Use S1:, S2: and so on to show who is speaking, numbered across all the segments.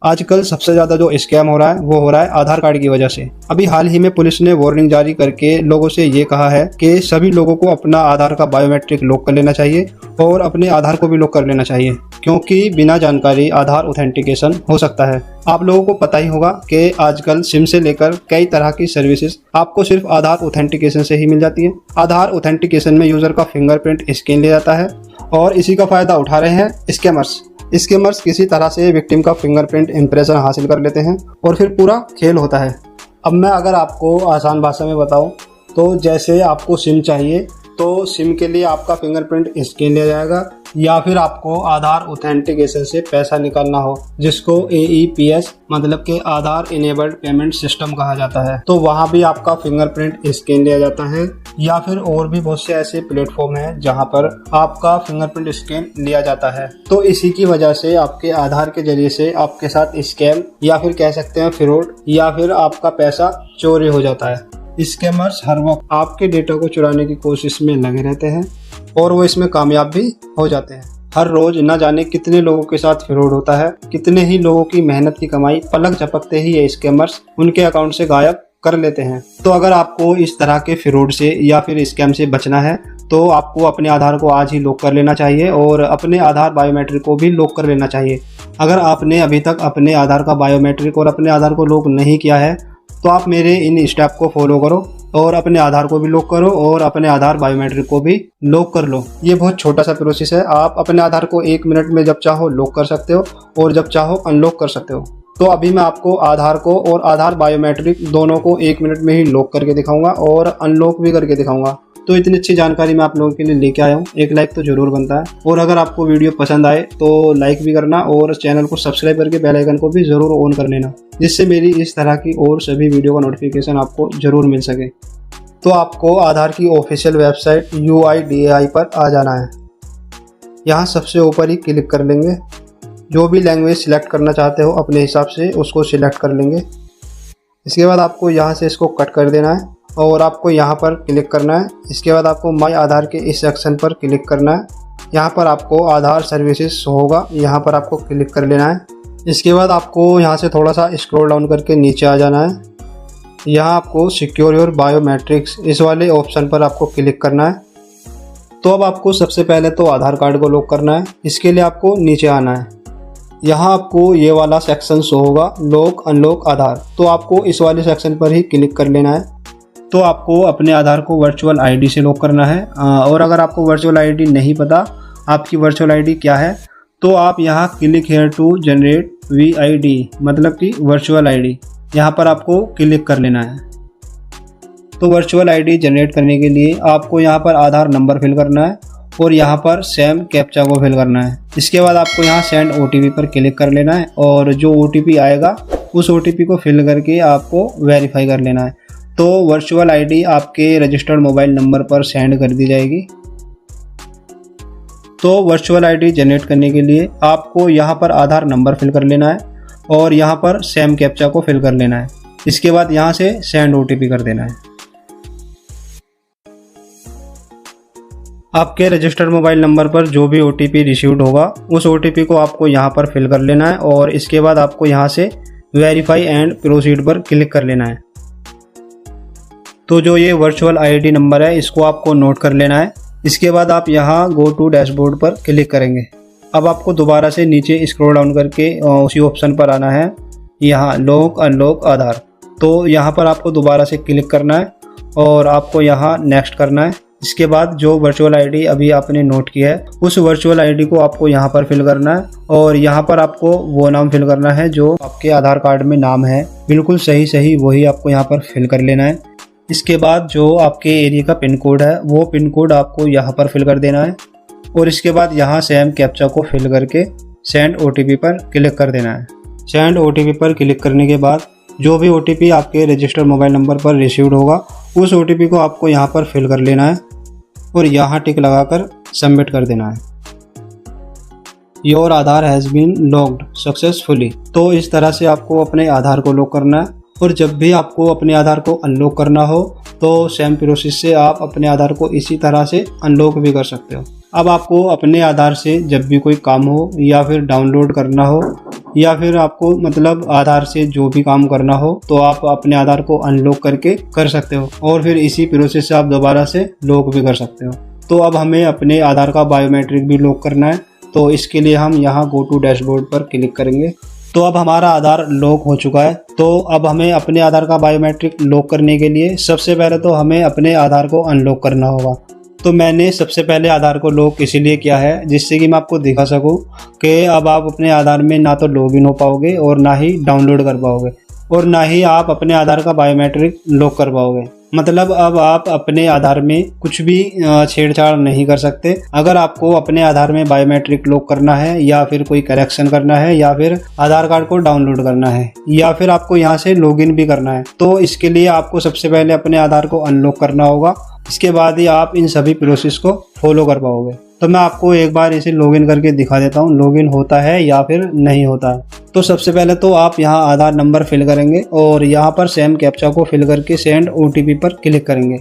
S1: आजकल सबसे ज़्यादा जो स्कैम हो रहा है वो हो रहा है आधार कार्ड की वजह से। अभी हाल ही में पुलिस ने वार्निंग जारी करके लोगों से ये कहा है कि सभी लोगों को अपना आधार का बायोमेट्रिक लॉक कर लेना चाहिए और अपने आधार को भी लॉक कर लेना चाहिए, क्योंकि बिना जानकारी आधार ऑथेंटिकेशन हो सकता है। आप लोगों को पता ही होगा कि आजकल सिम से लेकर कई तरह की सर्विसेज आपको सिर्फ आधार ऑथेंटिकेशन से ही मिल जाती है। आधार ऑथेंटिकेशन में यूजर का फिंगरप्रिंट स्कैन लिया जाता है और इसी का फायदा उठा रहे हैं स्कैमर्स किसी तरह से विक्टिम का फिंगरप्रिंट इंप्रेशन हासिल कर लेते हैं और फिर पूरा खेल होता है। अब मैं अगर आपको आसान भाषा में बताऊं तो जैसे आपको सिम चाहिए तो सिम के लिए आपका फिंगरप्रिंट स्कैन लिया जाएगा, या फिर आपको आधार ऑथेंटिकेशन से पैसा निकालना हो जिसको AEPS मतलब के आधार इनेबल्ड पेमेंट सिस्टम कहा जाता है, तो वहाँ भी आपका फिंगरप्रिंट स्कैन लिया जाता है। या फिर और भी बहुत से ऐसे प्लेटफॉर्म हैं जहाँ पर आपका फिंगरप्रिंट स्कैन लिया जाता है। तो इसी की वजह से आपके आधार के जरिए से आपके साथ स्कैम या फिर कह सकते हैं फ्रॉड या फिर आपका पैसा चोरी हो जाता है। स्कैमर्स हर वक्त आपके डेटा को चुराने की कोशिश में लगे रहते हैं और वो इसमें कामयाब भी हो जाते हैं। हर रोज न जाने कितने लोगों के साथ फ्रॉड होता है, कितने ही लोगों की मेहनत की कमाई पलक झपकते ही ये स्कैमर्स उनके अकाउंट से गायब कर लेते हैं। तो अगर आपको इस तरह के फ्रॉड से या फिर स्कैम से बचना है तो आपको अपने आधार को आज ही लॉक कर लेना चाहिए और अपने आधार बायोमेट्रिक को भी लॉक कर लेना चाहिए। अगर आपने अभी तक अपने आधार का बायोमेट्रिक और अपने आधार को लॉक नहीं किया है तो आप मेरे इन स्टेप को फॉलो करो और अपने आधार को भी लॉक करो और अपने आधार बायोमेट्रिक को भी लॉक कर लो। ये बहुत छोटा सा प्रोसेस है। आप अपने आधार को 1 मिनट में जब चाहो लॉक कर सकते हो और जब चाहो अनलॉक कर सकते हो। तो अभी मैं आपको आधार को और आधार बायोमेट्रिक दोनों को 1 मिनट में ही लॉक करके दिखाऊंगा और अनलॉक भी करके दिखाऊंगा। तो इतनी अच्छी जानकारी मैं आप लोगों के लिए लेके आया हूँ। एक लाइक तो जरूर बनता है और अगर आपको वीडियो पसंद आए तो लाइक भी करना और चैनल को सब्सक्राइब करके बेल आइकन को भी जरूर ऑन कर लेना, जिससे मेरी इस तरह की और सभी वीडियो का नोटिफिकेशन आपको जरूर मिल सके। तो आपको आधार की ऑफिशियल वेबसाइट UIDAI पर आ जाना है। यहाँ सबसे ऊपर ही क्लिक कर लेंगे। जो भी लैंग्वेज सिलेक्ट करना चाहते हो अपने हिसाब से उसको सिलेक्ट कर लेंगे। इसके बाद आपको यहाँ से इसको कट कर देना है और आपको यहाँ पर क्लिक करना है। इसके बाद आपको माई आधार के इस सेक्शन पर क्लिक करना है। यहाँ पर आपको आधार सर्विसेज होगा, यहाँ पर आपको क्लिक कर लेना है। इसके बाद आपको यहाँ से थोड़ा सा स्क्रॉल डाउन करके नीचे आ जाना है। यहाँ आपको सिक्योर योर बायोमेट्रिक्स इस वाले ऑप्शन पर आपको क्लिक करना है। तो अब आपको सबसे पहले तो आधार कार्ड को लॉक करना है। इसके लिए आपको नीचे आना है। यहाँ आपको ये वाला सेक्शन शो होगा लॉक अनलॉक आधार, तो आपको इस वाले सेक्शन पर ही क्लिक कर लेना है। तो आपको अपने आधार को वर्चुअल आईडी से लॉक करना है और अगर आपको वर्चुअल आईडी नहीं पता आपकी वर्चुअल आईडी क्या है तो आप यहाँ click here to generate VID मतलब कि वर्चुअल आईडी, यहाँ पर आपको क्लिक कर लेना है। तो वर्चुअल आईडी जनरेट करने के लिए आपको यहाँ पर आधार नंबर फिल करना है और यहाँ पर सेम कैप्चा को फिल करना है। इसके बाद आपको यहाँ सेंड OTP पर क्लिक कर लेना है और जो OTP आएगा उस OTP को फिल करके आपको वेरीफाई कर लेना है। तो वर्चुअल आईडी आपके रजिस्टर्ड मोबाइल नंबर पर सेंड कर दी जाएगी। तो वर्चुअल आईडी जनरेट करने के लिए आपको यहाँ पर आधार नंबर फिल कर लेना है और यहाँ पर सेम कैप्चा को फिल कर लेना है। इसके बाद यहाँ से सेंड OTP कर देना है। आपके रजिस्टर्ड मोबाइल नंबर पर जो भी OTP रिसीव्ड होगा उस OTP को आपको यहाँ पर फिल कर लेना है और इसके बाद आपको यहाँ से वेरीफाई एंड प्रोसीड पर क्लिक कर लेना है। तो जो ये वर्चुअल आईडी नंबर है इसको आपको नोट कर लेना है। इसके बाद आप यहाँ गो टू डैशबोर्ड पर क्लिक करेंगे। अब आपको दोबारा से नीचे स्क्रॉल डाउन करके उसी ऑप्शन पर आना है, यहाँ लॉक अनलॉक आधार। तो यहाँ पर आपको दोबारा से क्लिक करना है और आपको यहाँ नेक्स्ट करना है। इसके बाद जो वर्चुअल आईडी अभी आपने नोट किया है उस वर्चुअल आईडी को आपको यहाँ पर फिल करना है और यहाँ पर आपको वो नाम फिल करना है जो आपके आधार कार्ड में नाम है, बिल्कुल सही वही आपको यहाँ पर फिल कर लेना है। इसके बाद जो आपके एरिया का पिन कोड है वो पिन कोड आपको यहाँ पर फिल कर देना है और इसके बाद यहाँ सेम कैप्चा को फिल करके सेंड OTP पर क्लिक कर देना है। सेंड OTP पर क्लिक करने के बाद जो भी OTP आपके रजिस्टर्ड मोबाइल नंबर पर रिसीव्ड होगा उस OTP को आपको यहाँ पर फिल कर लेना है और यहाँ टिक लगाकर सबमिट कर देना है। Your Aadhaar has been locked successfully. तो इस तरह से आपको अपने आधार को लॉक करना है और जब भी आपको अपने आधार को अनलॉक करना हो तो सेम प्रोसेस से आप अपने आधार को इसी तरह से अनलॉक भी कर सकते हो। अब आपको अपने आधार से जब भी कोई काम हो या फिर डाउनलोड करना हो या फिर आपको मतलब आधार से जो भी काम करना हो तो आप अपने आधार को अनलॉक करके कर सकते हो और फिर इसी प्रोसेस से आप दोबारा से लॉक भी कर सकते हो। तो अब हमें अपने आधार का बायोमेट्रिक भी लॉक करना है, तो इसके लिए हम यहाँ गो टू डैशबोर्ड पर क्लिक करेंगे। तो अब हमारा आधार लॉक हो चुका है। तो अब हमें अपने आधार का बायोमेट्रिक लॉक करने के लिए सबसे पहले तो हमें अपने आधार को अनलॉक करना होगा। तो मैंने सबसे पहले आधार को लॉक इसीलिए किया है जिससे कि मैं आपको दिखा सकूं कि अब आप अपने आधार में ना तो लॉगिन हो पाओगे और ना ही डाउनलोड कर पाओगे और ना ही आप अपने आधार का बायोमेट्रिक लॉक कर पाओगे। मतलब अब आप अपने आधार में कुछ भी छेड़छाड़ नहीं कर सकते। अगर आपको अपने आधार में बायोमेट्रिक लॉक करना है या फिर कोई करेक्शन करना है या फिर आधार कार्ड को डाउनलोड करना है या फिर आपको यहाँ से लॉगिन भी करना है तो इसके लिए आपको सबसे पहले अपने आधार को अनलॉक करना होगा। इसके बाद ही आप इन सभी प्रोसेस को फॉलो कर पाओगे। तो मैं आपको एक बार इसे लॉगिन करके दिखा देता हूँ लॉगिन होता है या फिर नहीं होता है। तो सबसे पहले तो आप यहाँ आधार नंबर फिल करेंगे और यहाँ पर सेम कैप्चा को फिल करके सेंड ओटीपी पर क्लिक करेंगे।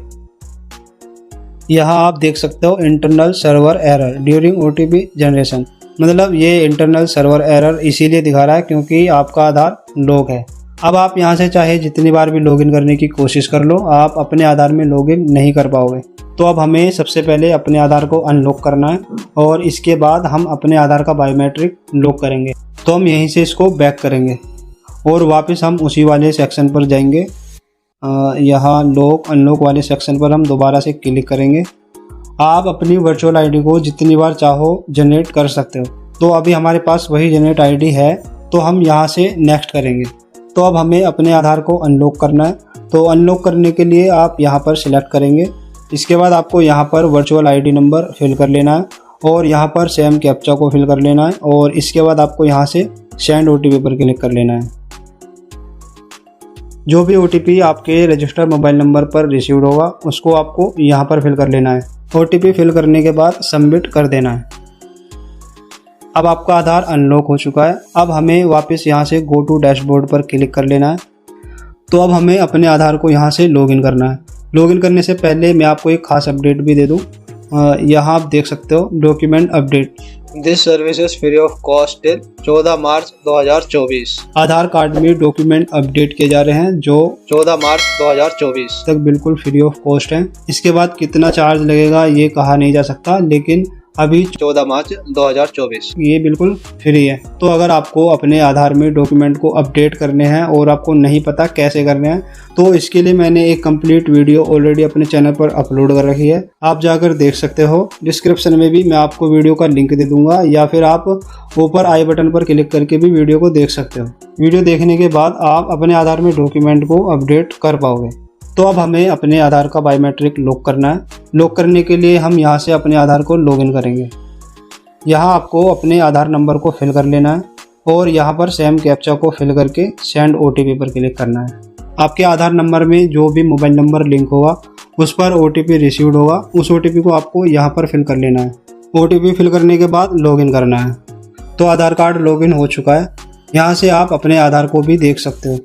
S1: यहाँ आप देख सकते हो internal server error during OTP generation, मतलब ये इंटरनल सर्वर एरर इसीलिए दिखा रहा है क्योंकि आपका आधार लॉक है। अब आप यहाँ से चाहे जितनी बार भी लॉगिन करने की कोशिश कर लो, आप अपने आधार में लॉगिन नहीं कर पाओगे। तो अब हमें सबसे पहले अपने आधार को अनलॉक करना है और इसके बाद हम अपने आधार का बायोमेट्रिक लॉक करेंगे। तो हम यहीं से इसको बैक करेंगे और वापस हम उसी वाले सेक्शन पर जाएंगे। यहाँ लॉक अनलॉक वाले सेक्शन पर हम दोबारा से क्लिक करेंगे। आप अपनी वर्चुअल आईडी को जितनी बार चाहो जनरेट कर सकते हो। तो अभी हमारे पास वही जनरेट आईडी है तो हम यहाँ से नेक्स्ट करेंगे। तो अब हमें अपने आधार को अनलॉक करना है। तो अनलॉक करने के लिए आप यहाँ पर सिलेक्ट करेंगे। इसके बाद आपको यहाँ पर वर्चुअल आईडी नंबर फिल कर लेना है और यहाँ पर सेम कैप्चा को फिल कर लेना है और इसके बाद आपको यहाँ से सेंड ओटीपी पर क्लिक कर लेना है। जो भी ओटीपी आपके रजिस्टर्ड मोबाइल नंबर पर रिसीव्ड होगा उसको आपको यहाँ पर फिल कर लेना है। ओटीपी फिल करने के बाद सबमिट कर देना है। अब आपका आधार अनलॉक हो चुका है। अब हमें वापस यहाँ से गो टू डैशबोर्ड पर क्लिक कर लेना है। तो अब हमें अपने आधार को यहाँ से लॉगिन करना है। लॉगिन करने से पहले मैं आपको एक खास अपडेट भी दे दूँ। यहाँ आप देख सकते हो document update,
S2: this service is free of cost till 14 March 2024।
S1: Aadhaar card में डॉक्यूमेंट अपडेट किए जा रहे हैं जो
S2: 14 मार्च 2024
S1: तक बिल्कुल फ्री ऑफ कॉस्ट है। इसके बाद कितना चार्ज लगेगा ये कहा नहीं जा सकता, लेकिन अभी
S2: 14 मार्च 2024
S1: ये बिल्कुल फ्री है। तो अगर आपको अपने आधार में डॉक्यूमेंट को अपडेट करने हैं और आपको नहीं पता कैसे करने हैं तो इसके लिए मैंने एक कंप्लीट वीडियो ऑलरेडी अपने चैनल पर अपलोड कर रखी है, आप जाकर देख सकते हो। डिस्क्रिप्शन में भी मैं आपको वीडियो का लिंक दे दूंगा या फिर आप ऊपर आई बटन पर क्लिक करके भी वीडियो को देख सकते हो। वीडियो देखने के बाद आप अपने आधार में डॉक्यूमेंट को अपडेट कर पाओगे। तो अब हमें अपने आधार का बायोमेट्रिक लॉक करना है। लॉक करने के लिए हम यहाँ से अपने आधार को लॉगिन करेंगे। यहाँ आपको अपने आधार नंबर को फिल कर लेना है और यहाँ पर सेम कैप्चा को फिल करके सेंड ओटीपी पर क्लिक करना है। आपके आधार नंबर में जो भी मोबाइल नंबर लिंक होगा उस पर ओटीपी रिसीव्ड होगा, उस ओटीपी को आपको यहाँ पर फिल कर लेना है। ओटीपी फिल करने के बाद लॉगिन करना है। तो आधार कार्ड लॉगिन हो चुका है। यहाँ से आप अपने आधार को भी देख सकते हो।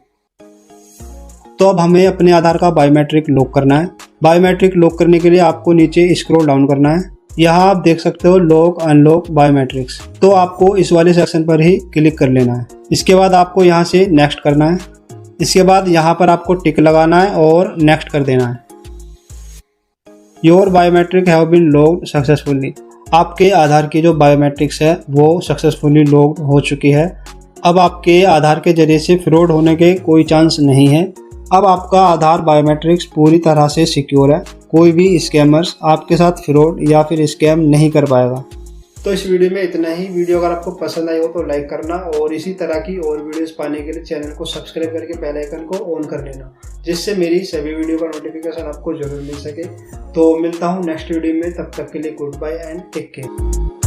S1: तो अब हमें अपने आधार का बायोमेट्रिक लॉक करना है। बायोमेट्रिक लॉक करने के लिए आपको नीचे स्क्रॉल डाउन करना है। यहाँ आप देख सकते हो लॉक अनलॉक बायोमेट्रिक्स, तो आपको इस वाले सेक्शन पर ही क्लिक कर लेना है। इसके बाद आपको यहाँ से नेक्स्ट करना है। इसके बाद यहाँ पर आपको टिक लगाना है और नेक्स्ट कर देना है। Your biometric have been locked successfully, आपके आधार की जो बायोमेट्रिक्स है वो सक्सेसफुली लॉक्ड हो चुकी है। अब आपके आधार के जरिए से फ्रॉड होने के कोई चांस नहीं है। अब आपका आधार बायोमेट्रिक्स पूरी तरह से सिक्योर है। कोई भी स्कैमर्स आपके साथ फ्रॉड या फिर स्कैम नहीं कर पाएगा। तो इस वीडियो में इतना ही। वीडियो अगर आपको पसंद आई हो तो लाइक करना और इसी तरह की और वीडियोस पाने के लिए चैनल को सब्सक्राइब करके बेल आइकन को ऑन कर लेना, जिससे मेरी सभी वीडियो का नोटिफिकेशन आपको जरूर मिल सके। तो मिलता हूँ नेक्स्ट वीडियो में, तब तक के लिए good bye and take care.